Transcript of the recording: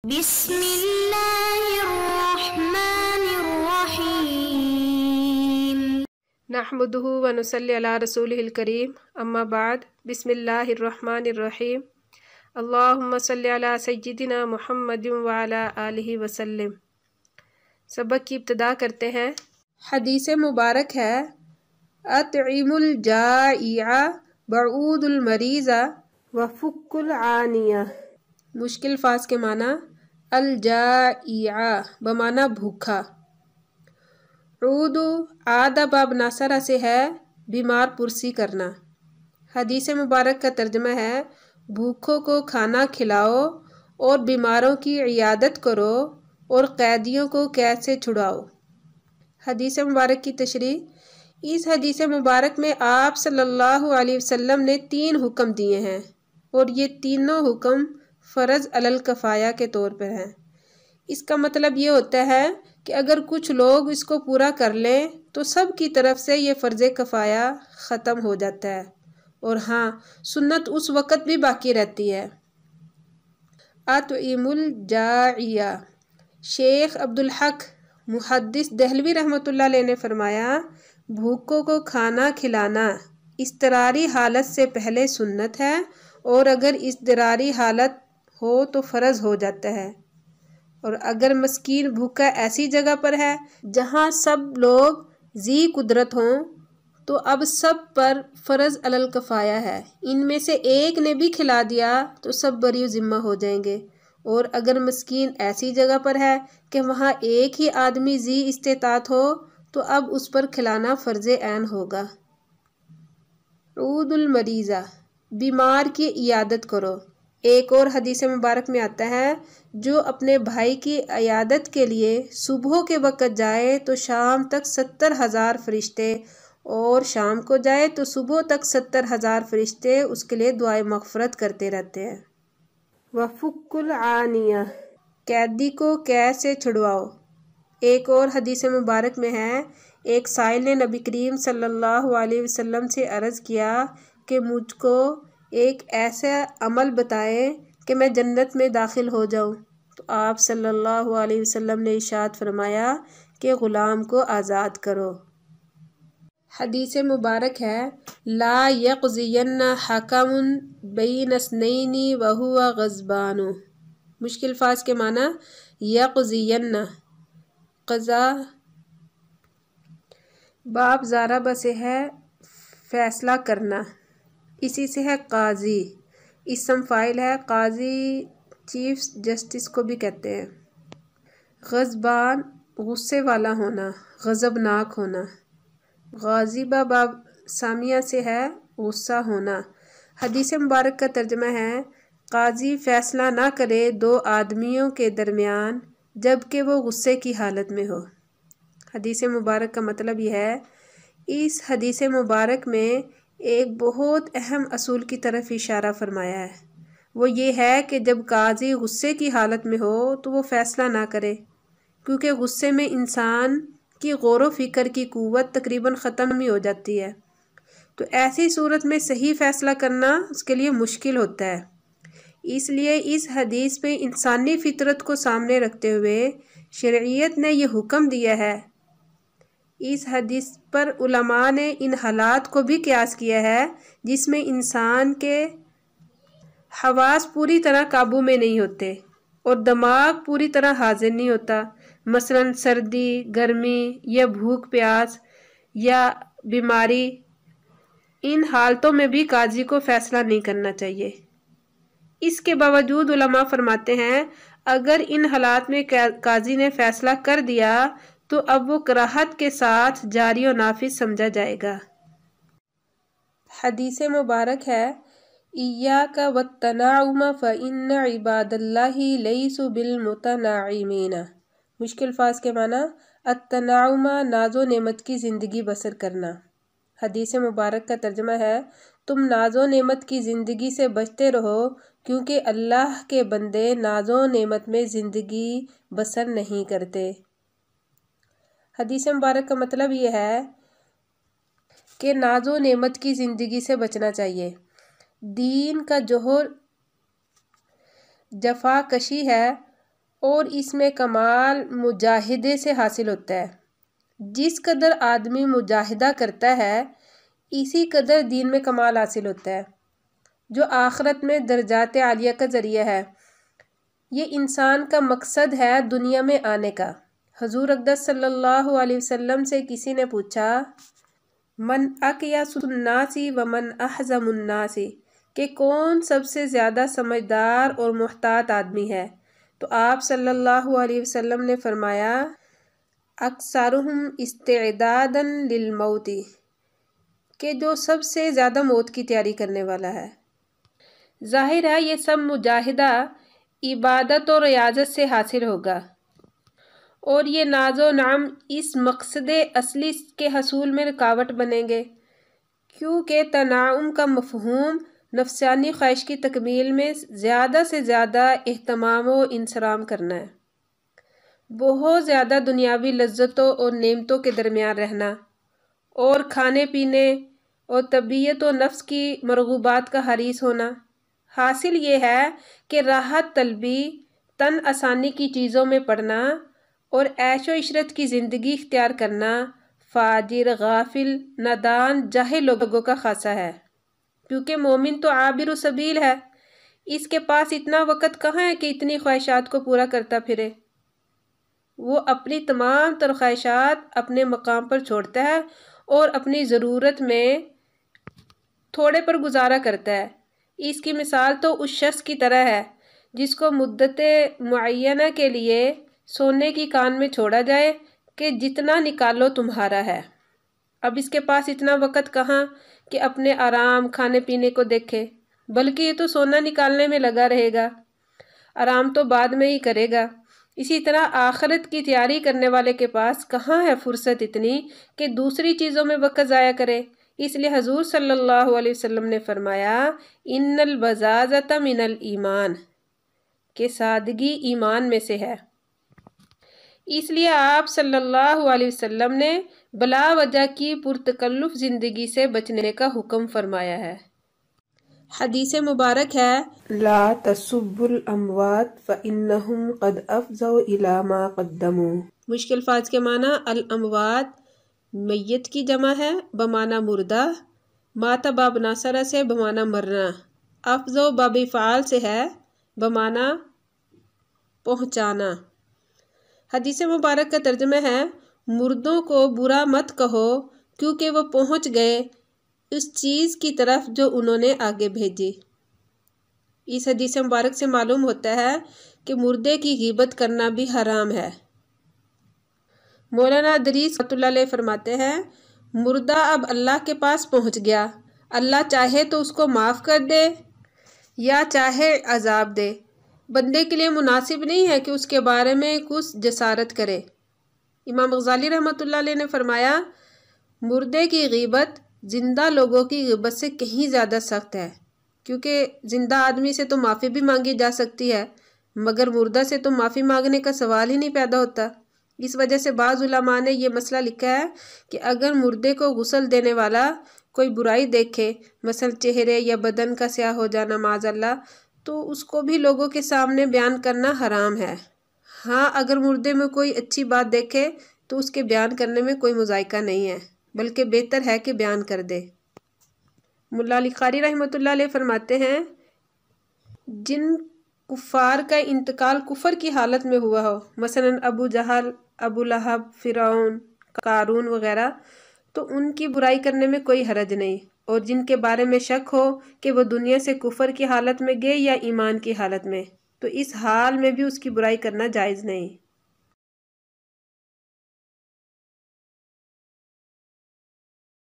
بسم اللہ الرحمن الرحیم نحمدہ ونصلی علی رسولہ الکریم اما بعد بسم اللہ الرحمن الرحیم اللہم صلی علی سیدنا محمد وعلی آلہ وسلم۔ سبق کی ابتدا کرتے ہیں۔ حدیث مبارک ہے اطعم الجائع بعود المریض وفک العانیہ۔ مشکل الفاظ کے معنی الجائع بمعنی بھوکا، عود عاد باب ناصرہ سے ہے بیمار پرسی کرنا۔ حدیث مبارک کا ترجمہ ہے بھوکوں کو کھانا کھلاؤ اور بیماروں کی عیادت کرو اور قیدیوں کو قید سے چھڑاؤ۔ حدیث مبارک کی تشریح۔ اس حدیث مبارک میں آپ صلی اللہ علیہ وسلم نے 3 حکم دیے ہیں اور یہ تینوں حکم فرض علی الکفایہ کے طور پر ہیں۔ اس کا مطلب یہ ہوتا ہے کہ اگر کچھ لوگ اس کو پورا کر لیں تو سب کی طرف سے یہ فرض کفایہ ختم ہو جاتا ہے، اور ہاں سنت اس وقت بھی باقی رہتی ہے۔ اطعم الجائع۔ شیخ عبدالحق محدث دہلوی رحمۃ اللہ علیہ نے فرمایا بھوکوں کو کھانا کھلانا اضطراری حالت سے پہلے سنت ہے، اور اگر اضطراری حالت ہو تو فرض ہو جاتا ہے، اور اگر مسکین بھوکا ایسی جگہ پر ہے جہاں سب لوگ ذی قدرت ہوں تو اب سب پر فرض علی الکفایہ ہے۔ ان میں سے ایک نے بھی کھلا دیا تو سب بری ذمہ ہو جائیں گے، اور اگر مسکین ایسی جگہ پر ہے کہ وہاں ایک ہی آدمی ذی استطاعت ہو تو اب اس پر کھلانا فرض عین ہوگا۔ عود المریضہ، بیمار کی عیادت کرو۔ ایک اور حدیث مبارک میں آتا ہے جو اپنے بھائی کی عیادت کے لیے صبح کے وقت جائے تو شام تک 70,000 فرشتے، اور شام کو جائے تو صبح تک 70,000 فرشتے اس کے لیے دعائے مغفرت کرتے رہتے ہیں۔ وفک العانیہ، قیدی کو قید سے چھڑواؤ۔ ایک اور حدیث مبارک میں ہے ایک سائل نے نبی کریم صلی اللہ علیہ وسلم سے عرض کیا کہ مجھ کو ایک ایسا عمل بتائیں کہ میں جنت میں داخل ہو جاؤں، تو آپ صلی اللہ علیہ وسلم نے ارشاد فرمایا کہ غلام کو آزاد کرو۔ حدیث مبارک ہے لا یقضین حکم بین اثنین وہو غضبان۔ مشکل الفاظ کے معنی یقضین قضا باب ضرب سے ہے فیصلہ کرنا، اسی سے ہے قاضی، اسم فاعل ہے، قاضی چیف جسٹس کو بھی کہتے ہیں۔ غضبان غصے والا ہونا، غضبناک ہونا۔ غاضبہ باب سامیہ سے ہے غصہ ہونا۔ حدیث مبارک کا ترجمہ ہے قاضی فیصلہ نہ کرے 2 آدمیوں کے درمیان جبکہ وہ غصے کی حالت میں ہو۔ حدیث مبارک کا مطلب یہ ہے اس حدیث مبارک میں ایک بہت اہم اصول کی طرف اشارہ فرمایا ہے، وہ یہ ہے کہ جب قاضی غصے کی حالت میں ہو تو وہ فیصلہ نہ کرے، کیونکہ غصے میں انسان کی غور و فکر کی قوت تقریباً ختم ہی ہو جاتی ہے، تو ایسی صورت میں صحیح فیصلہ کرنا اس کے لیے مشکل ہوتا ہے۔ اس لیے اس حدیث میں انسانی فطرت کو سامنے رکھتے ہوئے شرعیت نے یہ حکم دیا ہے۔ اس حدیث پر علماء نے ان حالات کو بھی قیاس کیا ہے جس میں انسان کے حواس پوری طرح قابو میں نہیں ہوتے اور دماغ پوری طرح حاضر نہیں ہوتا، مثلاً سردی، گرمی یا بھوک پیاس یا بیماری۔ ان حالتوں میں بھی قاضی کو فیصلہ نہیں کرنا چاہیے۔ اس کے باوجود علماء فرماتے ہیں اگر ان حالات میں قاضی نے فیصلہ کر دیا تو اب وہ کراہت کے ساتھ جاری و نافذ سمجھا جائے گا۔ حدیث مبارک ہے ایاک والتنعم فإن عباد اللہ لیسوا بالمتنعمین۔ مشکل الفاظ کے معنی التنعم ناز و نعمت کی زندگی بسر کرنا۔ حدیث مبارک کا ترجمہ ہے تم ناز و نعمت کی زندگی سے بچتے رہو کیونکہ اللہ کے بندے ناز و نعمت میں زندگی بسر نہیں کرتے۔ حدیث مبارک کا مطلب یہ ہے کہ ناز و نعمت کی زندگی سے بچنا چاہیے۔ دین کا جوہر جفا کشی ہے اور اس میں کمال مجاہدے سے حاصل ہوتا ہے۔ جس قدر آدمی مجاہدہ کرتا ہے اسی قدر دین میں کمال حاصل ہوتا ہے، جو آخرت میں درجات عالیہ کا ذریعہ ہے۔ یہ انسان کا مقصد ہے دنیا میں آنے کا۔ حضور اقدس صلی اللہ علیہ وسلم سے کسی نے پوچھا من اکیس الناس ومن احزم الناس، کہ کون سب سے زیادہ سمجھدار اور محتاط آدمی ہے؟ تو آپ صلی اللہ علیہ وسلم نے فرمایا اکثرہم استعدادا للموت، کہ جو سب سے زیادہ موت کی تیاری کرنے والا ہے۔ ظاہر ہے یہ سب مجاہدہ عبادت اور ریاضت سے حاصل ہوگا، اور یہ ناز و نعم اس مقصد اصلی کے حصول میں رکاوٹ بنیں گے، کیونکہ تنعم کا مفہوم نفسانی خواہش کی تکمیل میں زیادہ سے زیادہ اہتمام و انصرام کرنا ہے، بہت زیادہ دنیاوی لذتوں اور نعمتوں کے درمیان رہنا، اور کھانے پینے اور طبیعت و نفس کی مرغوبات کا حریص ہونا۔ حاصل یہ ہے کہ راحت طلبی، تن آسانی کی چیزوں میں پڑنا اور عیش و عشرت کی زندگی اختیار کرنا فاجر، غافل، نادان، جاہل لوگوں کا خاصہ ہے، کیونکہ مومن تو عابر السبیل ہے، اس کے پاس اتنا وقت کہاں ہے کہ اتنی خواہشات کو پورا کرتا پھرے۔ وہ اپنی تمام تر خواہشات اپنے مقام پر چھوڑتا ہے اور اپنی ضرورت میں تھوڑے پر گزارا کرتا ہے۔ اس کی مثال تو اس شخص کی طرح ہے جس کو مدت معینہ کے لیے سونے کی کان میں چھوڑا جائے کہ جتنا نکالو تمہارا ہے۔ اب اس کے پاس اتنا وقت کہاں کہ اپنے آرام، کھانے پینے کو دیکھے، بلکہ یہ تو سونا نکالنے میں لگا رہے گا، آرام تو بعد میں ہی کرے گا۔ اسی طرح آخرت کی تیاری کرنے والے کے پاس کہاں ہے فرصت اتنی کہ دوسری چیزوں میں وقت ضائع کرے۔ اس لیے حضور صلی اللہ علیہ وسلم نے فرمایا ان البزازۃ من الایمان، کہ سادگی ایمان میں سے ہے۔ اس لیے آپ صلی اللہ علیہ وسلم نے بلا وجہ کی پرتکلف زندگی سے بچنے کا حکم فرمایا ہے۔ حدیث مبارک ہے لا تسبوا الاموات فانہم قد افضوا الی ما قدموا۔ مشکل الفاظ کے معنی الاموات میت کی جمع ہے بمعنی مردہ، مات باب ناصرہ سے بمعنی مرنا، افضوا باب فعال سے ہے بمعنی پہنچانا۔ حدیث مبارک کا ترجمہ ہے مردوں کو برا مت کہو کیونکہ وہ پہنچ گئے اس چیز کی طرف جو انہوں نے آگے بھیجی۔ اس حدیث مبارک سے معلوم ہوتا ہے کہ مردے کی غیبت کرنا بھی حرام ہے۔ مولانا ادریس رحمۃ اللہ علیہ فرماتے ہیں مردہ اب اللہ کے پاس پہنچ گیا، اللہ چاہے تو اس کو معاف کر دے یا چاہے عذاب دے، بندے کے لیے مناسب نہیں ہے کہ اس کے بارے میں کچھ جسارت کرے۔ امام غزالی رحمۃ اللہ علیہ نے فرمایا مردے کی غیبت زندہ لوگوں کی غیبت سے کہیں زیادہ سخت ہے، کیونکہ زندہ آدمی سے تو معافی بھی مانگی جا سکتی ہے مگر مردہ سے تو معافی مانگنے کا سوال ہی نہیں پیدا ہوتا۔ اس وجہ سے بعض علماء نے یہ مسئلہ لکھا ہے کہ اگر مردے کو غسل دینے والا کوئی برائی دیکھے، مثلا چہرے یا بدن کا سیاہ ہو جانا معاذ اللہ، تو اس کو بھی لوگوں کے سامنے بیان کرنا حرام ہے۔ ہاں اگر مردے میں کوئی اچھی بات دیکھے تو اس کے بیان کرنے میں کوئی مذائقہ نہیں ہے، بلکہ بہتر ہے کہ بیان کر دے۔ ملا علی قاری رحمۃ اللہ علیہ فرماتے ہیں جن کفار کا انتقال کفر کی حالت میں ہوا ہو، مثلا ابو جہل، ابو لہب، فرعون، قارون وغیرہ، تو ان کی برائی کرنے میں کوئی حرج نہیں، اور جن کے بارے میں شک ہو کہ وہ دنیا سے کفر کی حالت میں گئے یا ایمان کی حالت میں، تو اس حال میں بھی اس کی برائی کرنا جائز نہیں۔